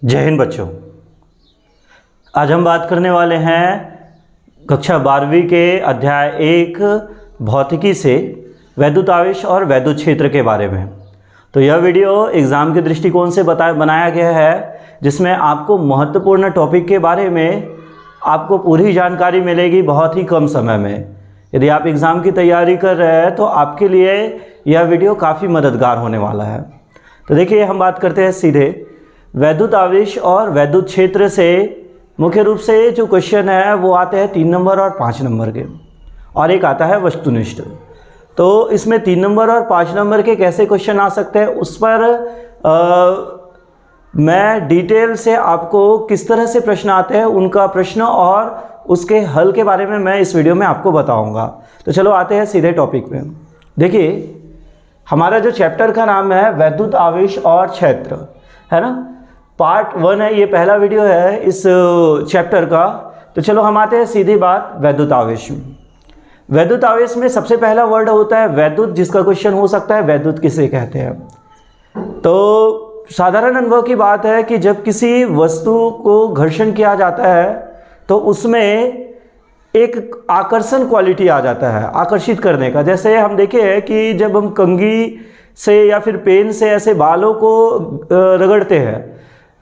जय हिंद बच्चों। आज हम बात करने वाले हैं कक्षा 12वीं के अध्याय 1 भौतिकी से वैद्युत आवेश और वैद्युत क्षेत्र के बारे में। तो यह वीडियो एग्ज़ाम के दृष्टिकोण से बनाया गया है, जिसमें आपको महत्वपूर्ण टॉपिक के बारे में आपको पूरी जानकारी मिलेगी बहुत ही कम समय में। यदि आप एग्ज़ाम की तैयारी कर रहे हैं तो आपके लिए यह वीडियो काफ़ी मददगार होने वाला है। तो देखिए, हम बात करते हैं सीधे वैद्युत आवेश और वैद्युत क्षेत्र से। मुख्य रूप से जो क्वेश्चन है वो आते हैं 3 नंबर और 5 नंबर के, और एक आता है वस्तुनिष्ठ। तो इसमें 3 नंबर और 5 नंबर के कैसे क्वेश्चन आ सकते हैं उस पर मैं डिटेल से आपको किस तरह से प्रश्न आते हैं उनका प्रश्न और उसके हल के बारे में मैं इस वीडियो में आपको बताऊंगा। तो चलो आते हैं सीधे टॉपिक पे। देखिए, हमारा जो चैप्टर का नाम है वैद्युत आवेश और क्षेत्र, है ना। पार्ट 1 है, ये पहला वीडियो है इस चैप्टर का। तो चलो हम आते हैं सीधी बात वैद्युत आवेश में। वैद्युत आवेश में सबसे पहला वर्ड होता है वैद्युत, जिसका क्वेश्चन हो सकता है वैद्युत किसे कहते हैं। तो साधारण अनुभव की बात है कि जब किसी वस्तु को घर्षण किया जाता है तो उसमें एक आकर्षण क्वालिटी आ जाता है, आकर्षित करने का। जैसे हम देखें कि जब हम कंघी से या फिर पेन से ऐसे बालों को रगड़ते हैं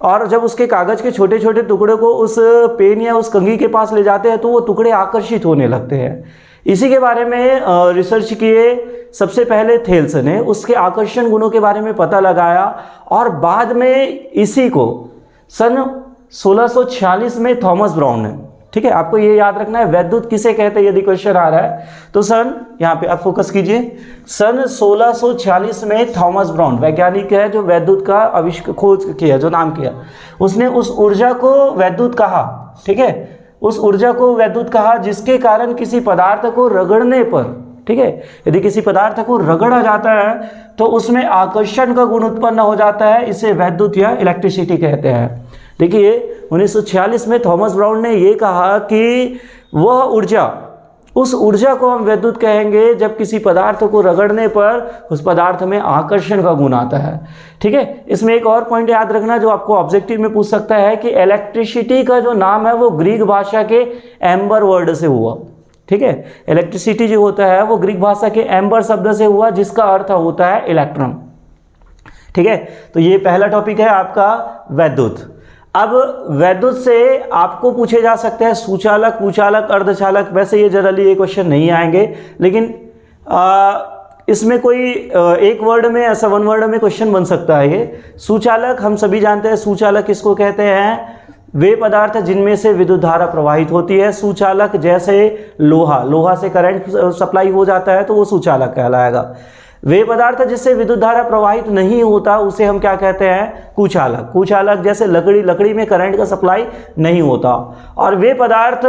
और जब उसके कागज़ के छोटे छोटे टुकड़े को उस पेन या उस कंघी के पास ले जाते हैं तो वो टुकड़े आकर्षित होने लगते हैं। इसी के बारे में रिसर्च किए सबसे पहले थेल्स ने, उसके आकर्षण गुणों के बारे में पता लगाया और बाद में इसी को सन 1646 में थॉमस ब्राउन ने, ठीक है, आपको ये याद रखना है वैद्युत किसे कहते हैं यदि क्वेश्चन आ रहा है तो सन, यहाँ पे आप फोकस कीजिए, सन 1646 में थॉमस ब्राउन वैज्ञानिक है जो वैद्युत का खोज किया, जो नाम किया, उसने उस ऊर्जा को वैद्युत कहा। ठीक है, उस ऊर्जा को वैद्युत कहा जिसके कारण किसी पदार्थ को रगड़ने पर, ठीक है, यदि किसी पदार्थ को रगड़ा जाता है तो उसमें आकर्षण का गुण उत्पन्न हो जाता है। इसे वैद्युत या इलेक्ट्रिसिटी कहते हैं। देखिए, 1946 में थॉमस ब्राउन ने ये कहा कि वह ऊर्जा, उस ऊर्जा को हम वैद्युत कहेंगे जब किसी पदार्थ को रगड़ने पर उस पदार्थ में आकर्षण का गुण आता है। ठीक है, इसमें एक और पॉइंट याद रखना जो आपको ऑब्जेक्टिव में पूछ सकता है कि इलेक्ट्रिसिटी का जो नाम है वो ग्रीक भाषा के एम्बर वर्ड से हुआ। ठीक है, इलेक्ट्रिसिटी जो होता है वो ग्रीक भाषा के एम्बर शब्द से हुआ, जिसका अर्थ होता है इलेक्ट्रॉन। ठीक है, तो ये पहला टॉपिक है आपका वैद्युत। अब वैद्युत से आपको पूछे जा सकते हैं सुचालक, कुचालक, अर्धचालक। वैसे ये जनरली ये क्वेश्चन नहीं आएंगे, लेकिन इसमें कोई एक वर्ड में ऐसा 1 वर्ड में क्वेश्चन बन सकता है। ये सुचालक हम सभी जानते हैं, सुचालक किसको कहते हैं, वे पदार्थ जिनमें से विद्युत धारा प्रवाहित होती है। सुचालक जैसे लोहा से करंट सप्लाई हो जाता है तो वो सुचालक कहलाएगा। वे पदार्थ जिससे विद्युत धारा प्रवाहित नहीं होता उसे हम क्या कहते हैं, कुचालक। कुचालक जैसे लकड़ी में करंट का सप्लाई नहीं होता। और वे पदार्थ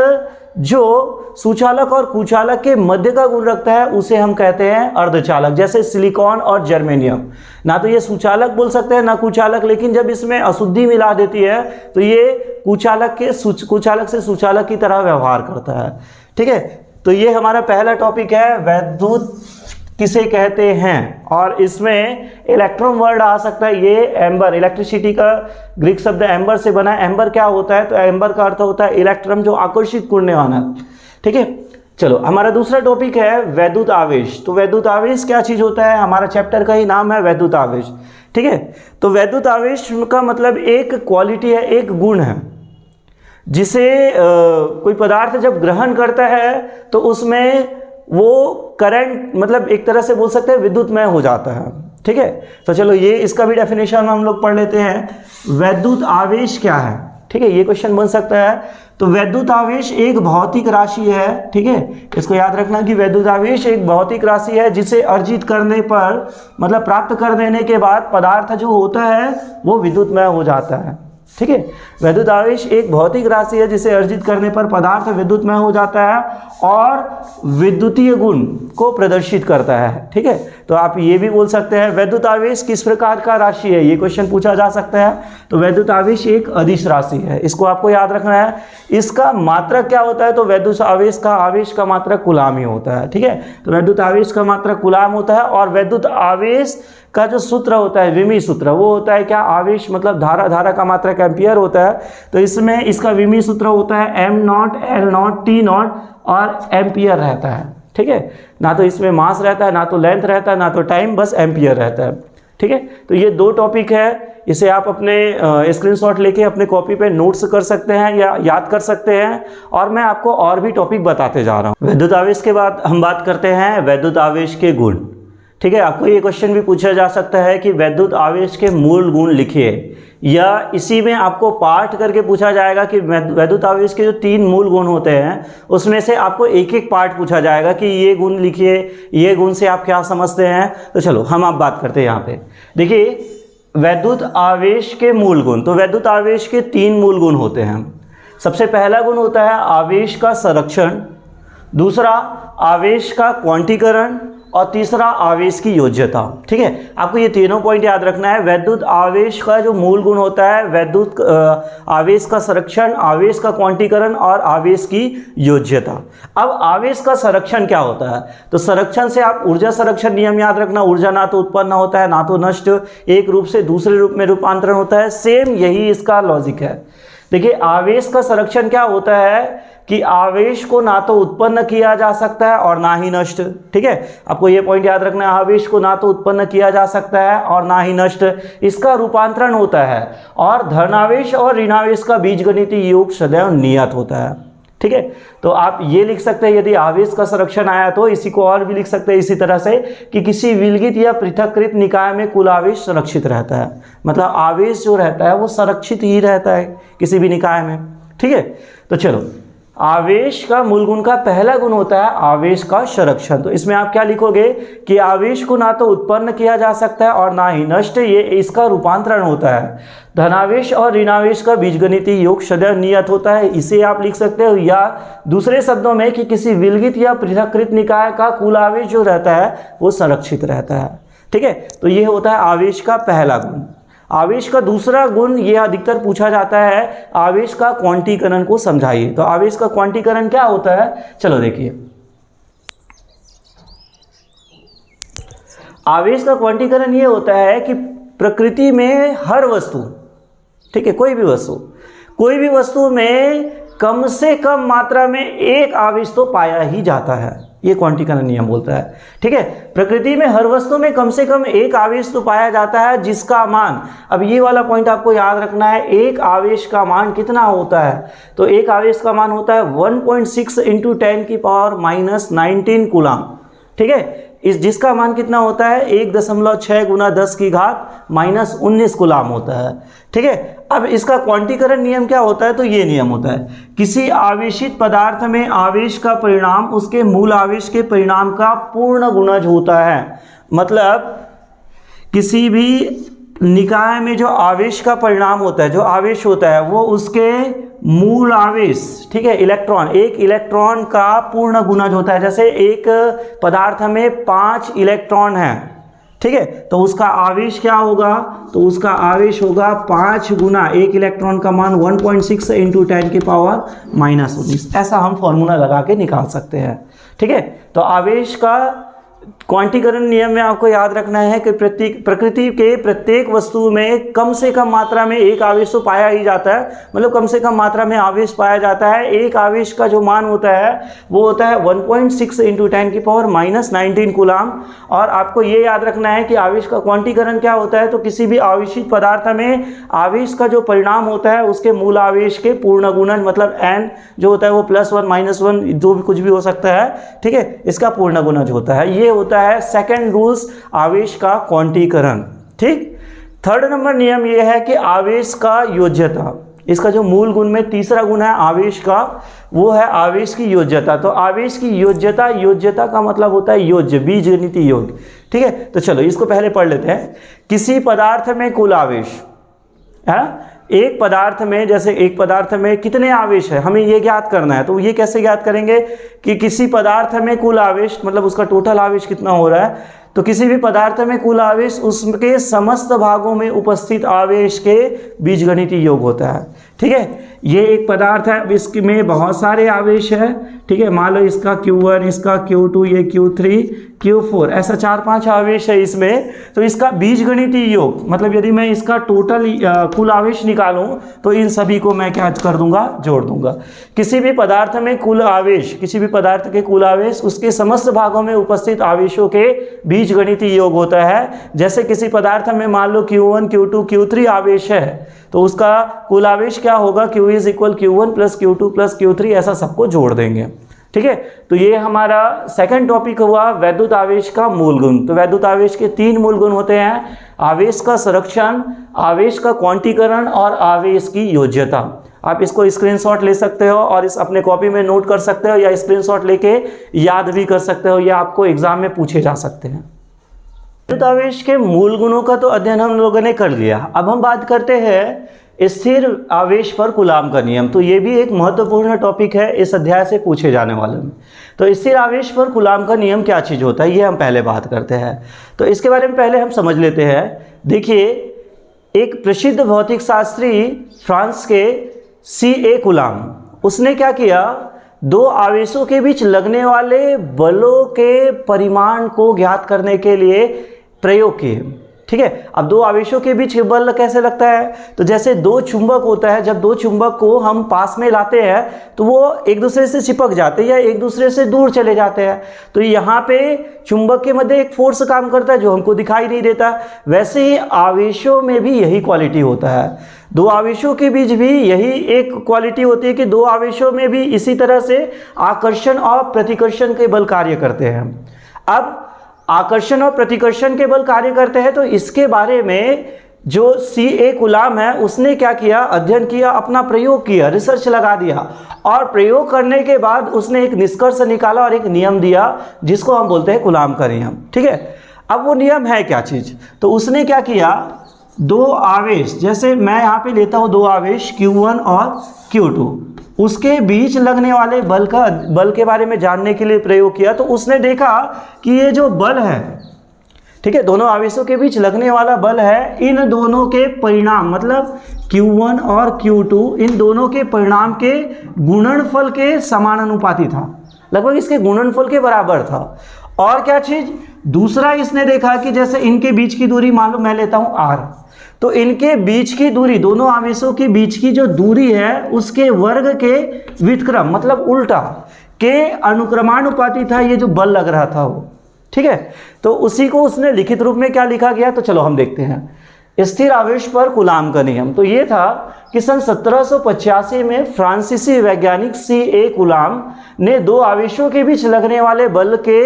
जो सुचालक और कुचालक के मध्य का गुण रखता है उसे हम कहते हैं अर्धचालक, जैसे सिलिकॉन और जर्मेनियम। ना तो ये सुचालक बोल सकते हैं ना कुचालक, लेकिन जब इसमें अशुद्धि मिला देती है तो ये कुचालक से सुचालक की तरह व्यवहार करता है। ठीक है, तो ये हमारा पहला टॉपिक है वैद्युत किसे कहते हैं। और इसमें इलेक्ट्रॉन वर्ड आ सकता है, ये एम्बर, इलेक्ट्रिसिटी का ग्रीक शब्द एम्बर से बना है। एम्बर क्या होता है, तो एम्बर का अर्थ होता है इलेक्ट्रॉन जो आकर्षित करने वाला। ठीक है, चलो हमारा दूसरा टॉपिक है वैद्युत आवेश। तो वैद्युत आवेश क्या चीज होता है, हमारा चैप्टर का ही नाम है वैद्युत आवेश। ठीक है, तो वैद्युत आवेश का मतलब एक क्वालिटी है, एक गुण है, जिसे कोई पदार्थ जब ग्रहण करता है तो उसमें वो करंट, मतलब एक तरह से बोल सकते हैं विद्युतमय हो जाता है। ठीक है, तो चलो ये इसका भी डेफिनेशन हम लोग पढ़ लेते हैं। वैद्युत आवेश क्या है, ठीक है, ये क्वेश्चन बन सकता है। तो वैद्युत आवेश एक भौतिक राशि है। ठीक है, इसको याद रखना कि वैद्युत आवेश एक भौतिक राशि है जिसे अर्जित करने पर, मतलब प्राप्त कर देने के बाद पदार्थ जो होता है वो विद्युतमय हो जाता है। ठीक है, वैद्युत आवेश एक भौतिक राशि है जिसे अर्जित करने पर पदार्थ विद्युतमय हो जाता है और विद्युतीय गुण को प्रदर्शित करता है। ठीक है, तो आप ये भी बोल सकते हैं वैद्युत आवेश किस प्रकार का राशि है, ये क्वेश्चन पूछा जा सकता है। तो वैद्युत आवेश एक अदिश राशि है, इसको आपको याद रखना है। इसका मात्रक क्या होता है, तो वैद्युत आवेश का मात्रक कूलाम ही होता है। ठीक है, तो वैद्युत आवेश का मात्रक कूलाम होता है और वैद्युत आवेश का जो सूत्र होता है विमी सूत्र, वो होता है क्या, आवेश मतलब धारा, धारा का मात्रक एम्पियर होता है। तो इसमें इसका विमी सूत्र होता है am naught L not T not और एम्पियर रहता है। ठीक है, ना तो इसमें मास रहता है, ना तो लेंथ रहता है, ना तो टाइम, बस एम्पियर रहता है। ठीक है, तो ये दो टॉपिक है, इसे आप अपने स्क्रीनशॉट लेके अपने कॉपी पे नोट्स कर सकते हैं या याद कर सकते हैं, और मैं आपको और भी टॉपिक बताते जा रहा हूँ। वैद्युत आवेश के बाद हम बात करते हैं वैद्युत आवेश के गुण। ठीक है, आपको ये क्वेश्चन भी पूछा जा सकता है कि वैद्युत आवेश के मूल गुण लिखिए, या इसी में आपको पाठ करके पूछा जाएगा कि वैद्युत आवेश के जो 3 मूल गुण होते हैं उसमें से आपको एक एक पार्ट पूछा जाएगा कि ये गुण लिखिए, ये गुण से आप क्या समझते हैं। तो चलो हम आप बात करते हैं यहाँ पे। देखिए वैद्युत आवेश के मूल गुण, तो वैद्युत आवेश के 3 मूल गुण होते हैं। सबसे पहला गुण होता है आवेश का संरक्षण, दूसरा आवेश का क्वांटीकरण और तीसरा आवेश की योज्यता। ठीक है, आपको ये तीनों पॉइंट याद रखना है। वैद्युत आवेश का जो मूल गुण होता है वैद्युत आवेश का संरक्षण, आवेश का क्वांटीकरण और आवेश की योज्यता। अब आवेश का संरक्षण क्या होता है, तो संरक्षण से आप ऊर्जा संरक्षण नियम याद रखना। ऊर्जा ना तो उत्पन्न होता है ना तो नष्ट, एक रूप से दूसरे रूप में रूपांतरण होता है। सेम यही इसका लॉजिक है। देखिए आवेश का संरक्षण क्या होता है कि आवेश को ना तो उत्पन्न किया जा सकता है और ना ही नष्ट। ठीक है, आपको ये पॉइंट याद रखना है, आवेश को ना तो उत्पन्न किया जा सकता है और ना ही नष्ट, इसका रूपांतरण होता है। और धनावेश और ऋणावेश का बीजगणितीय योग सदैव नियत होता है। ठीक है, तो आप ये लिख सकते हैं यदि आवेश का संरक्षण आया तो इसी को और भी लिख सकते हैं इसी तरह से कि किसी विलगित या पृथक्कृत निकाय में कुल आवेश सुरक्षित रहता है। मतलब आवेश जो रहता है वो संरक्षित ही रहता है किसी भी निकाय में। ठीक है, तो चलो आवेश का मूल गुण का पहला गुण होता है आवेश का संरक्षण। तो इसमें आप क्या लिखोगे कि आवेश को ना तो उत्पन्न किया जा सकता है और ना ही नष्ट, ये इसका रूपांतरण होता है। धनावेश और ऋणावेश का बीजगणितीय योग सदैव नियत होता है, इसे आप लिख सकते हो। या दूसरे शब्दों में कि किसी विलगित या पृथक्कृत निकाय का कुल आवेश जो रहता है वो संरक्षित रहता है। ठीक है, तो ये होता है आवेश का पहला गुण। आवेश का दूसरा गुण ये अधिकतर पूछा जाता है, आवेश का क्वांटीकरण को समझाइए। तो आवेश का क्वांटीकरण क्या होता है, चलो देखिए। आवेश का क्वांटीकरण ये होता है कि प्रकृति में हर वस्तु, ठीक है, कोई भी वस्तु में कम से कम मात्रा में एक आवेश तो पाया ही जाता है, ये क्वांटीकरण नियम बोलता है। ठीक है, प्रकृति में हर वस्तु में कम से कम एक आवेश तो पाया जाता है जिसका मान, अब ये वाला पॉइंट आपको याद रखना है, एक आवेश का मान कितना होता है, तो एक आवेश का मान होता है 1.6 × 10⁻⁻19 कूलम। ठीक है, इस जिसका मान कितना होता है 1.6 × 10⁻⁻19 कूलम होता है। ठीक है, अब इसका क्वांटीकरण नियम क्या होता है, तो ये नियम होता है किसी आवेशित पदार्थ में आवेश का परिणाम उसके मूल आवेश के परिणाम का पूर्ण गुणज होता है। मतलब किसी भी निकाय में जो आवेश का परिणाम होता है, जो आवेश होता है वो उसके मूल आवेश, ठीक है, इलेक्ट्रॉन, एक इलेक्ट्रॉन का पूर्ण गुणज होता है। जैसे एक पदार्थ में 5 इलेक्ट्रॉन हैं, ठीक है, तो उसका आवेश क्या होगा, तो उसका आवेश होगा 5 गुना एक इलेक्ट्रॉन का मान 1.6 × 10⁻⁻19। ऐसा हम फॉर्मूला लगा के निकाल सकते हैं। ठीक है, तो आवेश का क्वांटीकरण नियम में आपको याद रखना है कि प्रकृति के प्रत्येक वस्तु में कम से कम मात्रा में एक आवेश तो पाया ही जाता है, मतलब कम से कम मात्रा में आवेश पाया जाता है। एक आवेश का जो मान होता है वो होता है 1.6 × 10⁻⁻19 कूलम। और आपको ये याद रखना है कि आवेश का क्वांटीकरण क्या होता है, तो किसी भी आवेशित पदार्थ में आवेश का जो परिणाम होता है उसके मूल आवेश के पूर्ण गुणज, मतलब n जो होता है वो +1 -1 जो भी कुछ भी हो सकता है। ठीक है, इसका पूर्ण गुणज होता है। ये होता है सेकंड रूल्स आवेश का क्वांटीकरण। ठीक, थर्ड नंबर नियम ये है कि आवेश का योज्यता। इसका जो मूल गुण में तीसरा गुण है आवेश का, वो है आवेश की योज्यता। तो आवेश की योज्यता, योज्यता का मतलब होता है योज्य, बीजगणितीय योग। ठीक है, तो चलो इसको पहले पढ़ लेते हैं। किसी पदार्थ में कुल आवेश है, एक पदार्थ में, जैसे एक पदार्थ में कितने आवेश है हमें ये ज्ञात करना है। तो ये कैसे ज्ञात करेंगे कि किसी पदार्थ में कुल आवेश, मतलब उसका टोटल आवेश कितना हो रहा है, तो किसी भी पदार्थ में कुल आवेश उसके समस्त भागों में उपस्थित आवेश के बीजगणितीय योग होता है। ठीक है, ये एक पदार्थ है, अब इसमें बहुत सारे आवेश है। ठीक है, मान लो इसका Q1, इसका Q2, ये Q3, Q4, ऐसा 4-5 आवेश है इसमें। तो इसका बीजगणितीय योग, मतलब यदि मैं इसका टोटल कुल आवेश निकालूं तो इन सभी को मैं क्या कर दूंगा, जोड़ दूंगा। किसी भी पदार्थ में कुल आवेश, किसी भी पदार्थ के कुल आवेश उसके समस्त भागों में उपस्थित आवेशों के बीजगणितीय योग होता है। जैसे किसी पदार्थ में मान लो Q1, Q2, Q3 आवेश है तो उसका कुल आवेश क्या होगा, Q is equal Q1 plus Q2 plus Q3, ऐसा सबको जोड़ देंगे। ठीक है, तो ये हमारा सेकंड टॉपिक हुआ वैद्युत आवेश का मूल गुण। तो वैद्युत आवेश के 3 मूल गुण होते हैं, आवेश का संरक्षण, आवेश का क्वांटीकरण और आवेश की योज्यता। आप इसको स्क्रीनशॉट ले सकते हो और इस अपने कॉपी में नोट कर सकते हो या स्क्रीनशॉट लेके याद भी कर सकते हो, या आपको एग्जाम में पूछे जा सकते हैं। वैद्युत आवेश के मूल गुणों का तो अध्ययन हम लोगों ने कर लिया। अब हम बात करते हैं स्थिर आवेश पर कूलाम का नियम। तो ये भी एक महत्वपूर्ण टॉपिक है इस अध्याय से पूछे जाने वाले में। तो स्थिर आवेश पर कूलाम का नियम क्या चीज़ होता है, ये हम पहले बात करते हैं। तो इसके बारे में पहले हम समझ लेते हैं। देखिए, एक प्रसिद्ध भौतिक शास्त्री फ्रांस के C.A. कूलाम, उसने क्या किया, 2 आवेशों के बीच लगने वाले बलों के परिमाण को ज्ञात करने के लिए प्रयोग किए। ठीक है, अब 2 आवेशों के बीच बल कैसे लगता है, तो जैसे 2 चुंबक होता है, जब 2 चुंबक को हम पास में लाते हैं तो वो एक दूसरे से चिपक जाते हैं या एक दूसरे से दूर चले जाते हैं। तो यहाँ पे चुंबक के मध्य एक फोर्स काम करता है जो हमको दिखाई नहीं देता। वैसे ही आवेशों में भी यही क्वालिटी होता है, 2 आवेशों के बीच भी यही एक क्वालिटी होती है कि 2 आवेशों में भी इसी तरह से आकर्षण और प्रतिकर्षण के बल कार्य करते हैं। अब आकर्षण और प्रतिकर्षण के बल कार्य करते हैं, तो इसके बारे में जो C.A. कूलाम है उसने क्या किया, अध्ययन किया, अपना प्रयोग किया, रिसर्च लगा दिया और प्रयोग करने के बाद उसने एक निष्कर्ष निकाला और एक नियम दिया जिसको हम बोलते हैं कूलाम का नियम। ठीक है, अब वो नियम है क्या चीज़, तो उसने क्या किया, 2 आवेश, जैसे मैं यहाँ पे लेता हूँ 2 आवेश Q1 और Q2, उसके बीच लगने वाले बल के बारे में जानने के लिए प्रयोग किया। तो उसने देखा कि ये जो बल है, ठीक है, दोनों आवेशों के बीच लगने वाला बल है, इन दोनों के परिणाम, मतलब Q1 और Q2, इन दोनों के परिणाम के गुणनफल के समानुपाती था, लगभग इसके गुणनफल के बराबर था। और क्या चीज, दूसरा इसने देखा कि जैसे इनके बीच की दूरी, मान लो मैं लेता हूं R, तो इनके बीच की दूरी, दोनों आवेशों के बीच की जो दूरी है उसके वर्ग के व्युत्क्रम, मतलब उल्टा के अनुक्रमानुपाती था ये जो बल लग रहा था वो। ठीक है, तो उसी को उसने लिखित रूप में क्या लिखा गया, तो चलो हम देखते हैं। स्थिर आवेश पर कूलाम का नियम, तो ये था कि सन 1785 में फ्रांसीसी वैज्ञानिक C.A. कूलाम ने 2 आवेशों के बीच लगने वाले बल के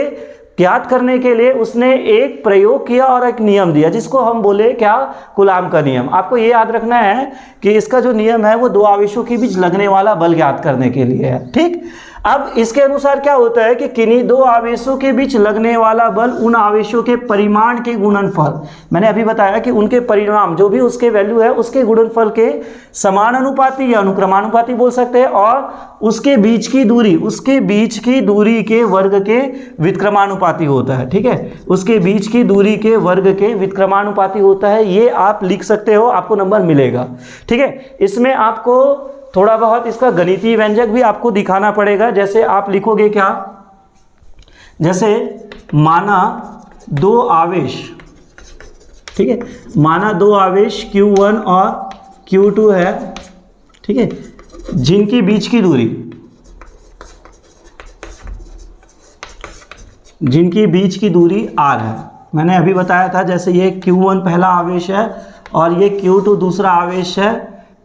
ज्ञात करने के लिए उसने एक प्रयोग किया और एक नियम दिया जिसको हम बोले क्या, कूलाम का नियम। आपको ये याद रखना है कि इसका जो नियम है वो 2 आवेशों के बीच लगने वाला बल ज्ञात करने के लिए है। ठीक, अब इसके अनुसार क्या होता है कि किन्हीं 2 आवेशों के बीच लगने वाला बल उन आवेशों के परिमाण के गुणनफल, मैंने अभी बताया कि उनके परिणाम जो भी उसके वैल्यू है उसके गुणनफल के समानुपाती या अनुक्रमानुपाती बोल सकते हैं, और उसके बीच की दूरी, उसके बीच की दूरी के वर्ग के व्युत्क्रमानुपाती होता है। ठीक है, उसके बीच की दूरी के वर्ग के व्युत्क्रमानुपाती होता है, ये आप लिख सकते हो, आपको नंबर मिलेगा। ठीक है, इसमें आपको थोड़ा बहुत इसका गणितीय व्यंजक भी आपको दिखाना पड़ेगा। जैसे आप लिखोगे क्या, जैसे माना 2 आवेश, ठीक है, माना 2 आवेश Q1 और Q2 है, ठीक है, जिनकी बीच की दूरी, जिनकी बीच की दूरी R है। मैंने अभी बताया था जैसे ये Q1 पहला आवेश है और ये Q2 दूसरा आवेश है।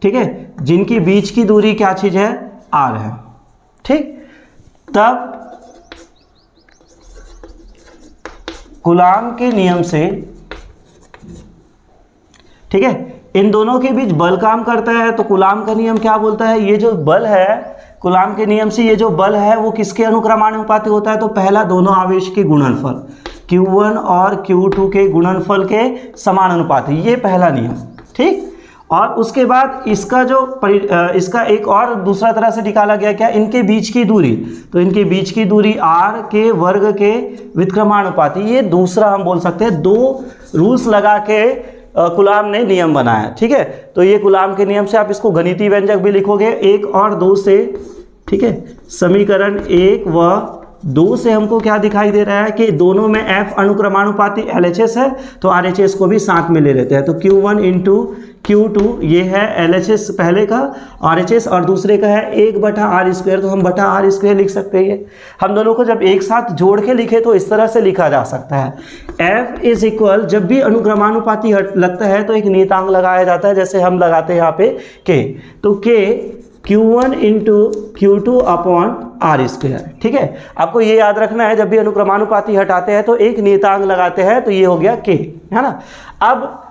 ठीक है, जिनकी बीच की दूरी क्या चीज है, R है। ठीक, तब कूलाम के नियम से, ठीक है, इन दोनों के बीच बल काम करता है। तो कूलाम का नियम क्या बोलता है, ये जो बल है, कूलाम के नियम से ये जो बल है वो किसके अनुक्रमानुपाती होता है, तो पहला दोनों आवेश के गुणनफल Q1 और Q2 के गुणनफल के समानुपाती, ये पहला नियम। ठीक, और उसके बाद इसका जो इसका एक और दूसरा तरह से निकाला गया क्या, इनके बीच की दूरी, तो इनके बीच की दूरी R के वर्ग के व्युत्क्रमानुपाती, ये दूसरा हम बोल सकते हैं। 2 रूल्स लगा के कूलाम ने नियम बनाया। ठीक है, तो ये कूलाम के नियम से आप इसको गणितीय व्यंजक भी लिखोगे 1 और 2 से। ठीक है, समीकरण 1 व 2 से हमको क्या दिखाई दे रहा है कि दोनों में F अनुक्रमानुपाती LHS है, तो RHS को भी साथ में ले लेते हैं। तो Q1 इंटू Q2 ये है LHS पहले का, RHS और दूसरे का है 1/r², तो हम बटा r² लिख सकते हैं। हम दोनों को जब एक साथ जोड़ के लिखे तो इस तरह से लिखा जा सकता है। F इज इक्वल, जब भी अनुक्रमानुपाती लगता है तो एक नियतांक लगाया जाता है, जैसे हम लगाते हैं यहाँ पे K, तो K Q1 into Q2 upon r²। ठीक है, आपको ये याद रखना है, जब भी अनुक्रमानुपाती हटाते हैं तो एक नियतांक लगाते हैं, तो ये हो गया K, है ना। अब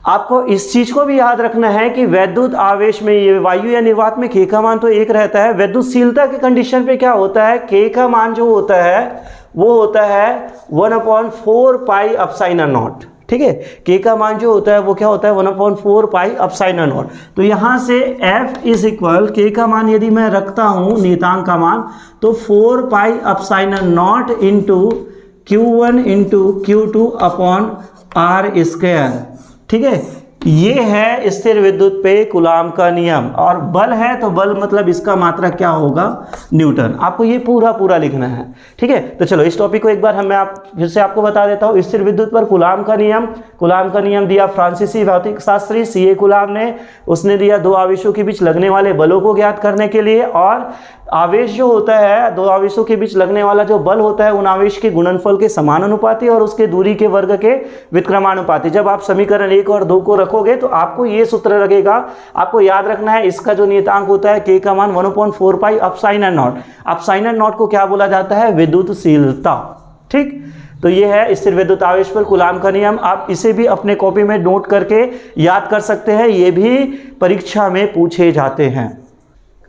आपको इस चीज को भी याद रखना है कि वैद्युत आवेश में, ये वायु या निर्वात में K का मान तो 1 रहता है, वैद्युतशीलता के कंडीशन पे क्या होता है, K का मान जो होता है वो होता है 1/4 पाई अपसाइन नॉट। ठीक है, K का मान जो होता है वो क्या होता है 1/4 पाई अपसाइन नॉट। तो यहां से F इज इक्वल, K का मान यदि मैं रखता हूं नियतांक का मान, तो 4 pi epsilon not into Q1 into Q2 upon r²। ठीक है, ये है स्थिर विद्युत पे कूलाम का नियम। और बल है तो बल मतलब इसका मात्रक क्या होगा, न्यूटन। आपको ये पूरा लिखना है। ठीक है, तो चलो इस टॉपिक को एक बार फिर से आपको बता देता हूँ। स्थिर विद्युत पर कूलाम का नियम दिया फ्रांसीसी भौतिक शास्त्री C.A. कूलाम ने। उसने दिया 2 आवेशों के बीच लगने वाले बलों को ज्ञात करने के लिए, और आवेश जो होता है, 2 आवेशों के बीच लगने वाला जो बल होता है, उन आवेश के गुणनफल के समानुपाती और उसके दूरी के वर्ग के व्युत्क्रमानुपाती। जब आप समीकरण 1 और 2 को रखोगे तो आपको ये सूत्र लगेगा। आपको याद रखना है, इसका जो नियतांक होता है K का मान 1/4 पाई अपसाइन नॉट। अपसाइन नॉट को क्या बोला जाता है, विद्युतशीलता। ठीक, तो ये है स्थिर विद्युत आवेश पर कूलाम का नियम। आप इसे भी अपने कॉपी में नोट करके याद कर सकते हैं, ये भी परीक्षा में पूछे जाते हैं।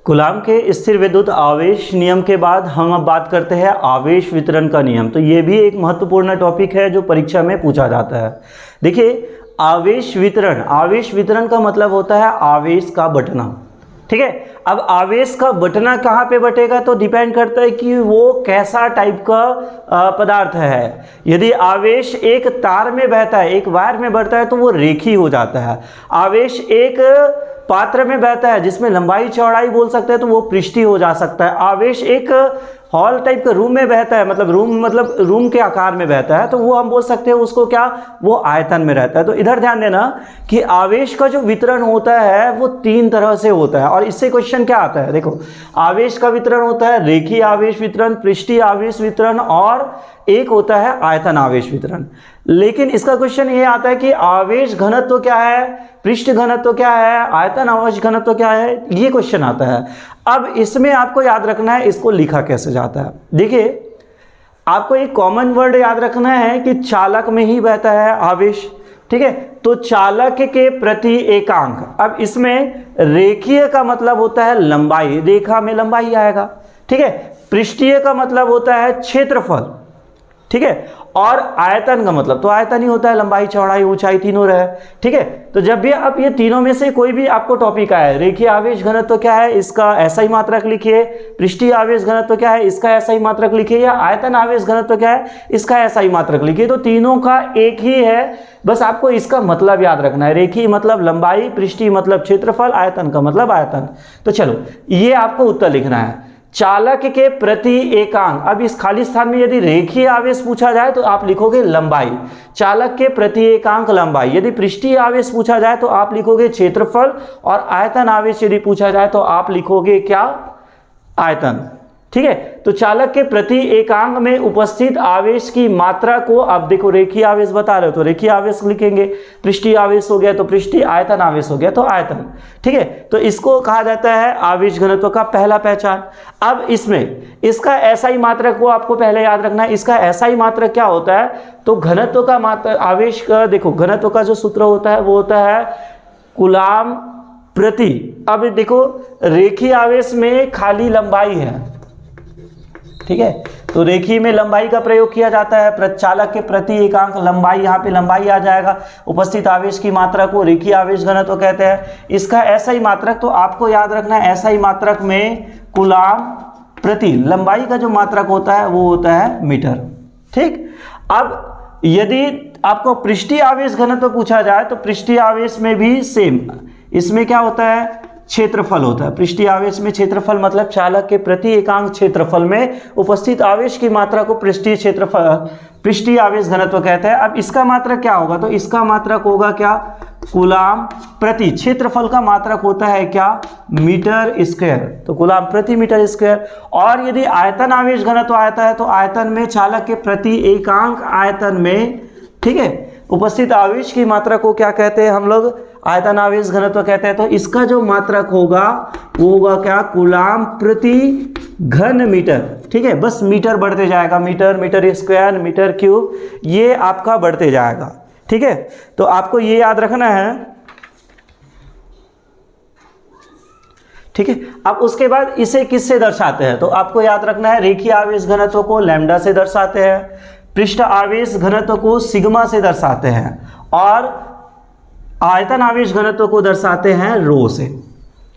कूलाम के स्थिर विद्युत आवेश नियम के बाद हम अब बात करते हैं आवेश वितरण का नियम। तो ये भी एक महत्वपूर्ण टॉपिक है जो परीक्षा में पूछा जाता है। देखिए, आवेश वितरण का मतलब होता है आवेश का बंटना। ठीक है, अब आवेश का बंटना कहाँ पे बटेगा, तो डिपेंड करता है कि वो कैसा टाइप का पदार्थ है। यदि आवेश एक तार में बहता है, एक वायर में बढ़ता है, तो वो रेखीय हो जाता है। आवेश एक पात्र में बहता है जिसमें लंबाई चौड़ाई बोल सकते हैं, तो वो पृष्ठीय हो जा सकता है। आवेश एक हॉल टाइप का रूम में बहता है, मतलब रूम के आकार में बहता है, तो वो हम बोल सकते हैं उसको क्या, वो आयतन में रहता है। तो इधर ध्यान देना कि आवेश का जो वितरण होता है वो 3 तरह से होता है। और इससे क्वेश्चन क्या आता है, देखो, आवेश का वितरण होता है रेखीय आवेश वितरण, पृष्ठीय आवेश वितरण, और एक होता है आयतन आवेश वितरण। लेकिन इसका क्वेश्चन ये आता है कि आवेश घनत्व क्या है, पृष्ठ घनत्व क्या है, आयतन आवेश घनत्व क्या है, ये क्वेश्चन आता है। अब इसमें आपको याद रखना है इसको लिखा कैसे जाता है। देखिए, आपको एक कॉमन वर्ड याद रखना है कि चालक में ही बहता है आवेश। ठीक है, तो चालक के प्रति एकांक, अब इसमें रेखीय का मतलब होता है लंबाई, रेखा में लंबाई आएगा। ठीक है, पृष्ठीय का मतलब होता है क्षेत्रफल। ठीक है, और आयतन का मतलब तो आयतन ही होता है, लंबाई चौड़ाई ऊंचाई तीनों रहे। ठीक है, तो जब भी आप ये तीनों में से कोई भी आपको टॉपिक आए, रेखीय आवेश घनत्व क्या है, इसका ऐसा ही मात्रक लिखिए, पृष्ठीय आवेश घनत्व क्या है, इसका ऐसा ही मात्रक लिखिए, या आयतन आवेश घनत्व क्या है, इसका ऐसा ही मात्रक लिखिए। तो तीनों का एक ही है, बस आपको इसका मतलब याद रखना है। रेखीय मतलब लंबाई, पृष्ठीय मतलब क्षेत्रफल, आयतन का मतलब आयतन। तो चलो, ये आपको उत्तर लिखना है, चालक के प्रति एकांक। अब इस खाली स्थान में यदि रेखीय आवेश पूछा जाए तो आप लिखोगे लंबाई, चालक के प्रति एकांक लंबाई। यदि पृष्ठीय आवेश पूछा जाए तो आप लिखोगे क्षेत्रफल, और आयतन आवेश यदि पूछा जाए तो आप लिखोगे क्या, आयतन। ठीक है, तो चालक के प्रति एकांक में उपस्थित आवेश की मात्रा को, अब देखो रेखीय आवेश बता रहे हो तो रेखीय आवेश लिखेंगे, पृष्ठीय आवेश हो गया तो पृष्ठीय, आयतन आवेश हो गया तो आयतन। ठीक है, तो इसको कहा जाता है आवेश घनत्व का पहला पहचान। अब इसमें इसका ऐसा ही मात्रक को आपको पहले याद रखना है। इसका ऐसा ही मात्रक क्या होता है, तो घनत्व का मात्रक, आवेश का देखो घनत्व का जो सूत्र होता है वो होता है कूलाम प्रति। अब देखो, रेखीय आवेश में खाली लंबाई है। ठीक है, तो रेखीय में लंबाई का प्रयोग किया जाता है, चालक के प्रति एकांक लंबाई, यहाँ पे लंबाई आ जाएगा। उपस्थित आवेश की मात्रा को रेखीय आवेश घनत्व कहते हैं। इसका ऐसा ही मात्रक, तो आपको याद रखना है ऐसा ही मात्रक में कूलाम प्रति, लंबाई का जो मात्रक होता है वो होता है मीटर। ठीक, अब यदि आपको पृष्ठीय आवेश घनत्व पूछा जाए तो पृष्ठीय आवेश में भी सेम, इसमें क्या होता है, क्षेत्रफल होता है। पृष्ठीय आवेश में क्षेत्रफल मतलब चालक के प्रति एकांक क्षेत्रफल में उपस्थित आवेश की मात्रा को पृष्ठीय आवेश घनत्व कहते हैं। अब इसका मात्रक क्या होगा, तो इसका मात्रक होगा क्या, कूलाम प्रति, क्षेत्रफल का मात्रक होता है क्या, मीटर स्क्वायर, तो कूलाम प्रति मीटर स्क्वायर। और यदि आयतन आवेश घनत्व आता है तो आयतन में चालक के प्रति एकांक आयतन में, ठीक है, उपस्थित आवेश की मात्रा को क्या कहते हैं हम लोग, आयतन आवेश घनत्व कहते हैं। तो इसका जो मात्रक होगा वो होगा क्या, कूलाम प्रति घन मीटर, ठीक है, बस मीटर बढ़ते जाएगा, metre, metre square, metre cube, ये आपका बढ़ते जाएगा, ठीक है। तो आपको ये याद रखना है, ठीक है। अब उसके बाद इसे किससे दर्शाते हैं, तो आपको याद रखना है रेखीय आवेश घनत्व को लैम्डा से दर्शाते हैं, पृष्ठ आवेश घनत्व को सिग्मा से दर्शाते हैं, और आयतन आवेश घनत्व को दर्शाते हैं रो से,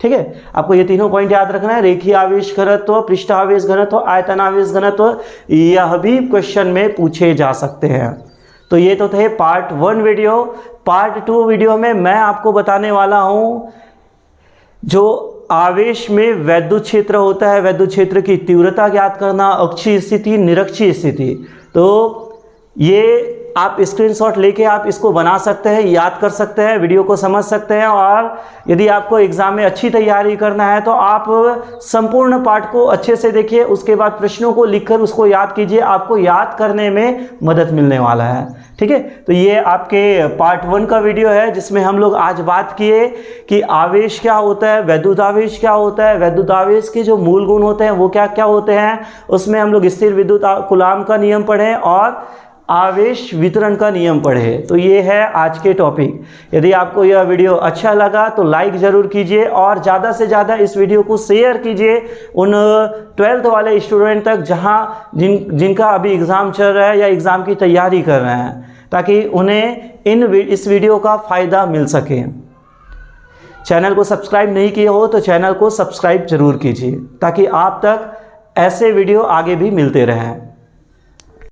ठीक है। आपको ये तीनों पॉइंट याद रखना है, रेखीय आवेश घनत्व, पृष्ठ आवेश घनत्व, आयतन आवेश घनत्व, यह भी क्वेश्चन में पूछे जा सकते हैं। तो ये तो थे पार्ट 1 वीडियो। पार्ट 2 वीडियो में मैं आपको बताने वाला हूँ जो आवेश में वैद्युत क्षेत्र होता है, वैद्युत क्षेत्र की तीव्रता ज्ञात करना, अक्षीय स्थिति, निरक्षीय स्थिति। तो ये आप स्क्रीनशॉट लेके आप इसको बना सकते हैं, याद कर सकते हैं, वीडियो को समझ सकते हैं। और यदि आपको एग्जाम में अच्छी तैयारी करना है तो आप संपूर्ण पाठ को अच्छे से देखिए, उसके बाद प्रश्नों को लिखकर उसको याद कीजिए, आपको याद करने में मदद मिलने वाला है, ठीक है। तो ये आपके पार्ट 1 का वीडियो है जिसमें हम लोग आज बात किए कि आवेश क्या होता है, वैद्युत आवेश क्या होता है, वैद्युत आवेश के जो मूल गुण होते हैं वो क्या क्या होते हैं। उसमें हम लोग स्थिर विद्युत कूलाम का नियम पढ़े और आवेश वितरण का नियम पढ़े। तो ये है आज के टॉपिक। यदि आपको यह वीडियो अच्छा लगा तो लाइक ज़रूर कीजिए और ज़्यादा से ज़्यादा इस वीडियो को शेयर कीजिए उन 12th वाले स्टूडेंट तक जहाँ जिनका अभी एग्ज़ाम चल रहा है या एग्ज़ाम की तैयारी कर रहे हैं, ताकि उन्हें इस वीडियो का फ़ायदा मिल सके। चैनल को सब्सक्राइब नहीं किए हो तो चैनल को सब्सक्राइब जरूर कीजिए ताकि आप तक ऐसे वीडियो आगे भी मिलते रहें।